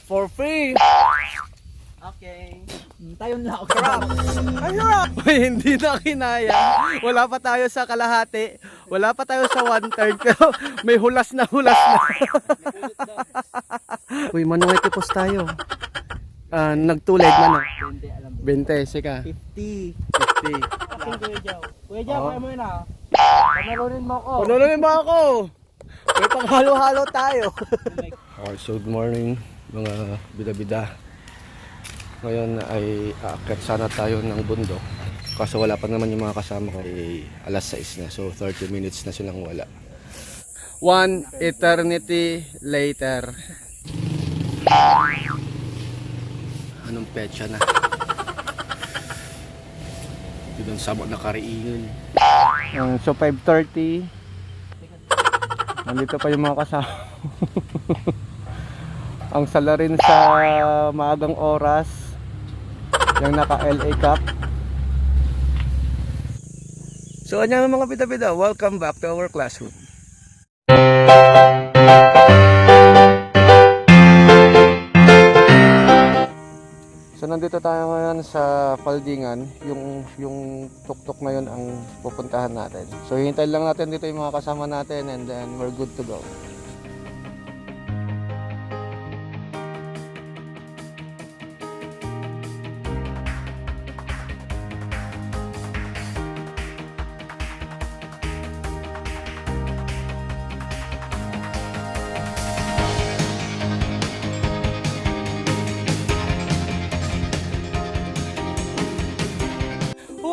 For free. Okay. Tayo na ako. Ay, hirap! Hindi na kinaya. Wala pa tayo sa kalahati. Wala pa tayo sa 1/3. Pero may hulas na. Uy, manong itipos tayo. Nagtulad man. 20, sika. 50. 50. Aking Kuya Jow. Kuya Jow, Oo. kaya mo yun ah. Panalunin mo ako. Panuloy mo ako. May panghalo-halo tayo. Okay, so good morning mga bida-bida. Ngayon ay aakyat sana tayo ng bundok. Kasi wala pa naman yung mga kasama ko. Ay alas 6 na. So 30 minutes na silang wala. 1 eternity later. Anong petsa na? Ito doon sabot na kariingan. So 5:30. Nandito pa yung mga kasama. Ang sala rin sa maagang oras. Yung naka LA Cup. So ano mga bida-bida, welcome back to our classroom. So nandito tayo ngayon sa Paldingan, yung tuktok na yun ang pupuntahan natin. So hintayin lang natin dito yung mga kasama natin and then we're good to go.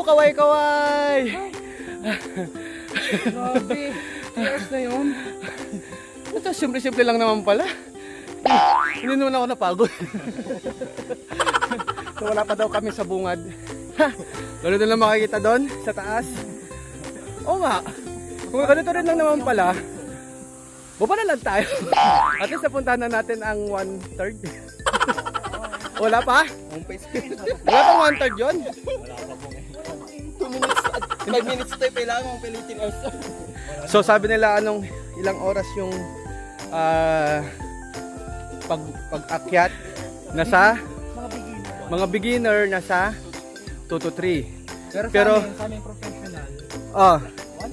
Kaway-kaway! Grabe. 3 hours na yun. Ito, simple-simple lang naman pala. Hindi naman ako napagod. So wala pa daw kami sa bungad. Ganito lang makikita doon, sa taas. Oo nga. Kung ganito rin lang naman pala, baba na lang tayo. At least napuntahan na natin ang 1/3. Wala pa? Wala pang 1/3 yun? 2 minutes at 5 minutes tayo kailangan mong pilitin us. So sabi nila anong ilang oras yung pag-akyat nasa mga beginner nasa 2 to 3. Pero sa aming professional, 1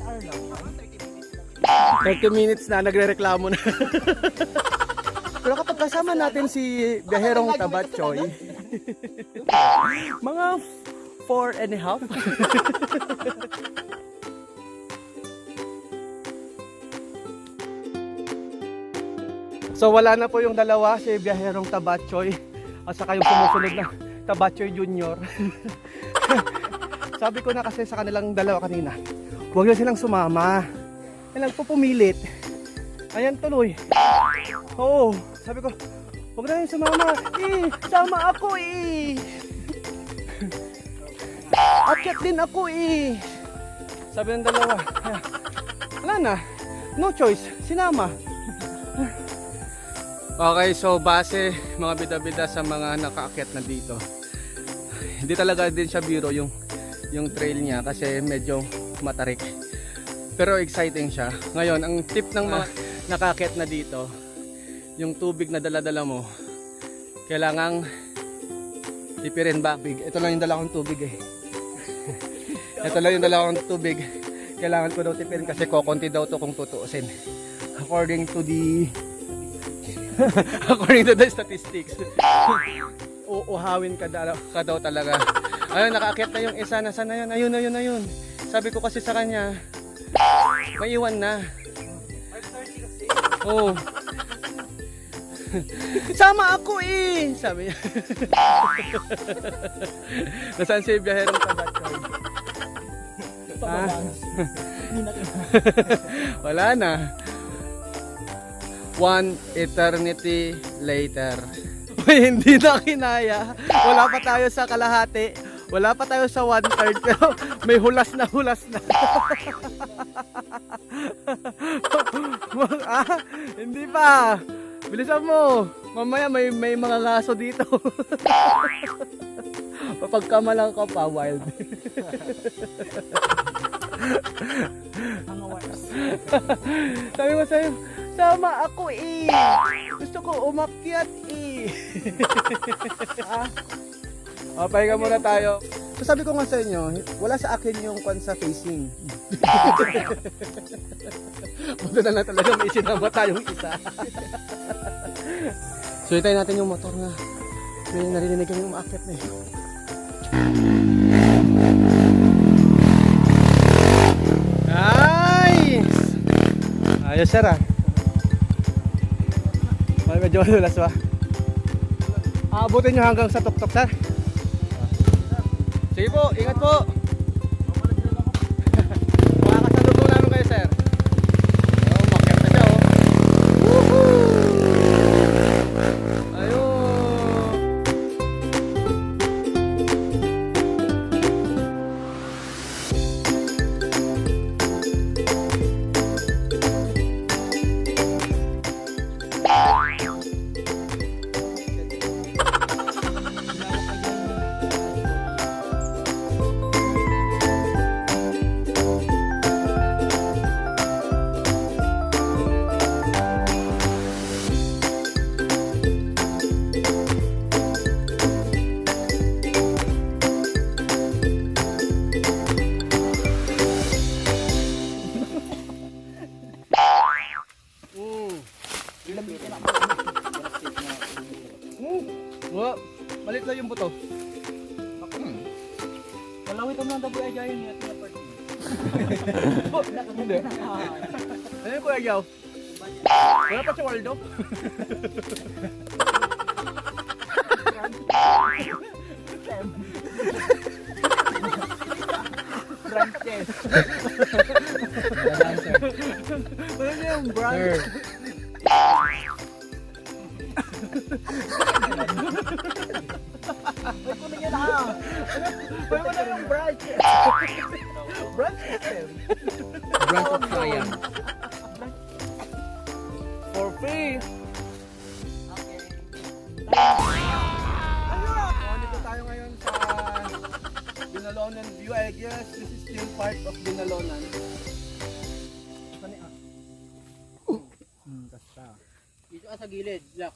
hour lang. 30 minutes na nagrereklamo na. Pero kapag kasama natin si Biyaherong Tabatchoy, mga 4.5. So wala na po yung dalawa, si Biyaherong Tabatchoy at saka yung sumusunod na Tabatchoy Junior. Sabi ko na kasi sa kanilang dalawa kanina, huwag na silang sumama. Kailang po pumilit. Ayan tuloy. Oo, sabi ko, huwag na yung sumama. Sama ako Akyat din ako Sabi ng dalawa. Wala na. No choice. Sinama. Okay, so base mga bida-bida sa mga nakaakyat na dito. Hindi talaga din siya biro yung trail niya kasi medyo matarik. Pero exciting siya. Ngayon, ang tip ng mga nakaakyat na dito, yung tubig na dala-dala mo, kailangang tipirin ba? Ito lang yung dala kong tubig Ito lang yung dala kong tubig. Kailangan ko daw tipirin kasi kokonti daw to kung tutuusin. According to the statistics. Uuhawin ka daw talaga. Ayun, nakaakyat na yung isa. Nasaan na yun? Ayun. Sabi ko kasi sa kanya, may iwan na. 5:30 kasi. Oo. Sama ako sabi niya. Nasaan si Biyaherong Tabatchoy? Wala na. 1 eternity later. Hindi na kinaya. Wala pa tayo sa kalahati. Wala pa tayo sa 1/3. Pero may hulas na. Hindi pa. Bilisan mo. Mamaya may mga ngaso dito. Papagkamalang ka pa, wild. Sabi mo sa'yo, sama ako Gusto ko umakyat eh. Pahinga muna tayo. So sabi ko nga sa inyo, wala sa akin yung kwan sa facing. Buto na lang talaga may sinama tayong isa. So hintayin natin yung motor na may narinig kami umakyat na eh. Nice! Ayos sir ah. Medyo madulas ba? Aabutin nyo hanggang sa tuktok sir. Sige po, ingat po. Makakasalubong namin kayo sir. Oh, umakyat na siya oh. Woohoo! Ayun. Malit lang yung buto. Malawit ang mga daboy ajayin niya at mga party. Hindi. Ano yung Kuya Gyaw? Wala pa si Waldo? Branches. Ano niya yung branch? Ay, kunin niya na. Pwede mo na yung branch. Branch system. Branch of Science. For free. Okay. Dito tayo ngayon sa Binalonan View. I guess this is still part of Binalonan. Basta. Dito ka sa gilid, Jack.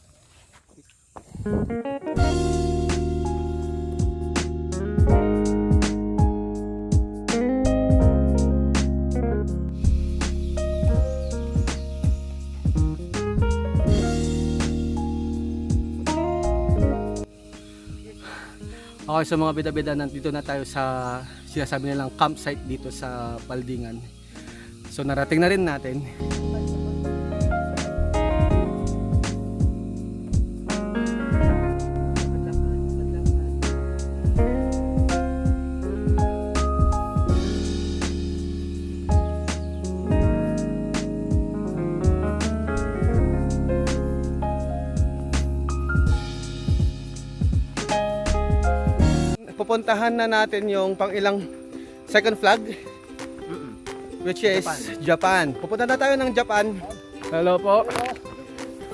Okay, so mga bida-bida, nandito na tayo sa sinasabi nilang campsite dito sa Paldingan. So narating na rin natin. Pupuntahan na natin yung pang-ilang second flag, which is Japan. Pupunta na tayo ng Japan. Hello po.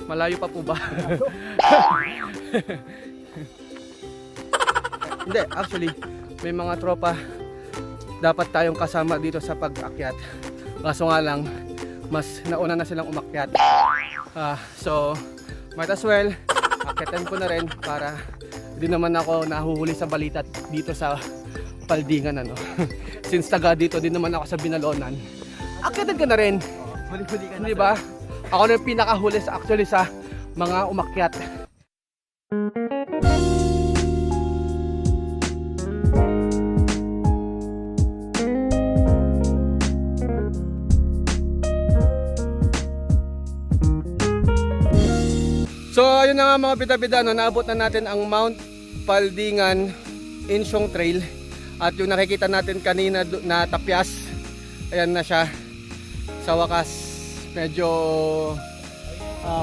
Malayo pa po ba? Hindi, actually may mga tropa dapat tayong kasama dito sa pag-akyat. Kaso nga lang, mas nauna na silang umakyat. So might as well akyatin ko na rin para hindi naman ako nahuhuli sa balita dito sa Paldingan ano. Since taga dito din naman ako sa Binalonan. Akyatin ka na rin. Huli-huli ka na. Di ba? Ako na yung pinakahuli sa actually sa mga umakyat. So ayun na nga mga bida-bida, no, naabot na natin ang Mount Paldingan Insyong Trail. At yung nakikita natin kanina na tapyas, ayan na siya. Sa wakas, medyo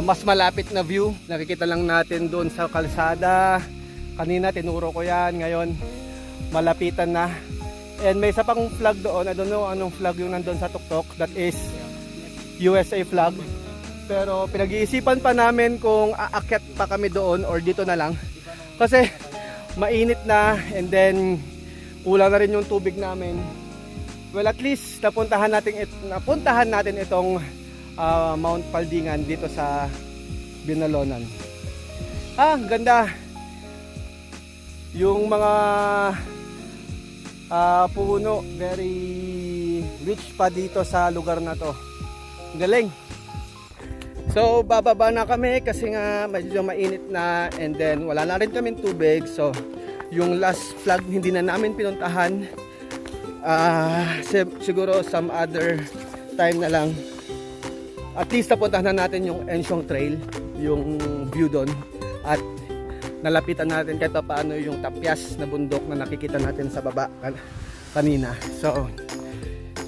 mas malapit na view. Nakikita lang natin doon sa kalsada. Kanina tinuro ko yan, ngayon malapitan na. And may isa pang flag doon, I don't know anong flag yung nandun sa tuktok. That is USA flag. Pero pinag-iisipan pa namin kung aakyat pa kami doon or dito na lang. Kasi mainit na and then kulang na rin yung tubig namin. Well, at least napuntahan natin itong Mount Paldingan dito sa Binalonan. Ganda. Yung mga puno, very rich pa dito sa lugar na to. Galing. So bababa na kami kasi nga medyo mainit na, and then wala na rin kaming tubig. So yung last flag hindi na namin pinuntahan. Siguro some other time na lang. At least napuntahan na natin yung Ensyong Trail, yung view doon, at nalapitan natin kahit paano yung tapyas na bundok na nakikita natin sa baba kanina. So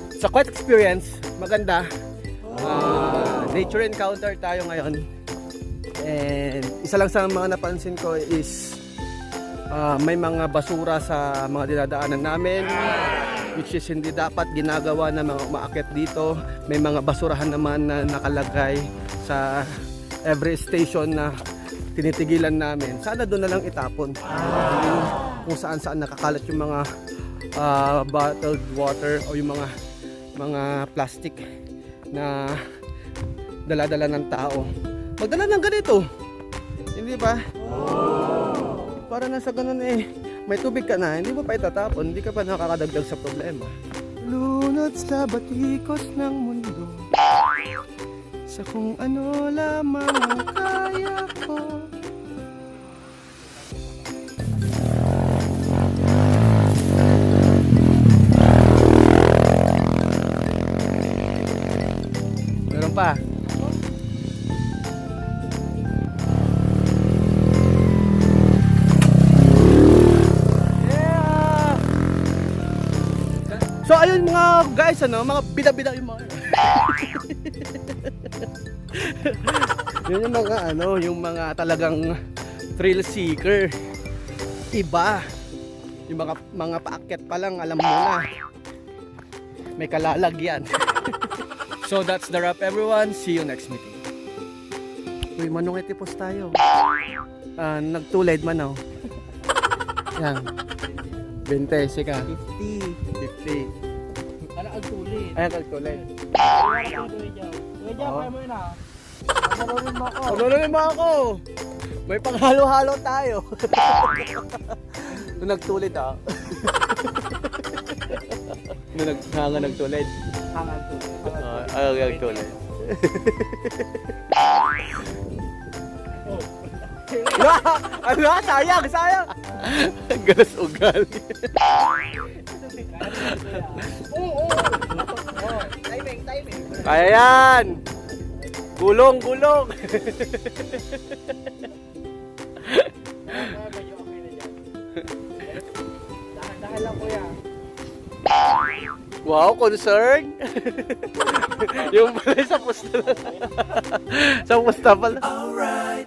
it's a quite experience, maganda. Nature encounter tayo ngayon, and isa lang sa mga napansin ko is may mga basura sa mga dinadaanan namin, which is hindi dapat ginagawa ng mga umaakyat dito. May mga basurahan naman na nakalagay sa every station na tinitigilan namin. Sana doon na lang itapon. Kung saan nakakalat yung mga bottled water o yung mga plastic na dala-dala ng tao. Magdala ng ganito, hindi ba? Para nasa ganun may tubig ka na, hindi mo pa itatapon, hindi ka pa nakakadagdag sa problema. Lunod sa batikos ng mundo, sa kung ano lamang ang kaya ko. Meron pa. So ayun mga guys, mga bida-bida yung mga yun yung mga talagang thrill seeker. Iba. Yung mga paakyat pa lang alam mo na may kalalagyan. So that's the wrap everyone. See you next meeting. Uy, manong itipos tayo. Nagtulad man Yan. 20, sika. 50. Ano ang tulit? Ayan, nagtulad. Kaya mo yun Ano mo ako? May panghalo-halo tayo. Nung nagtulid Nung nagtulid. Nagtulid. Sayang. Galas ugali. Timing. Kaya yan. Gulong. Dahil lang kuya. Wow, concern. Yung pala sa pusta. Sa pusta pala. Alright.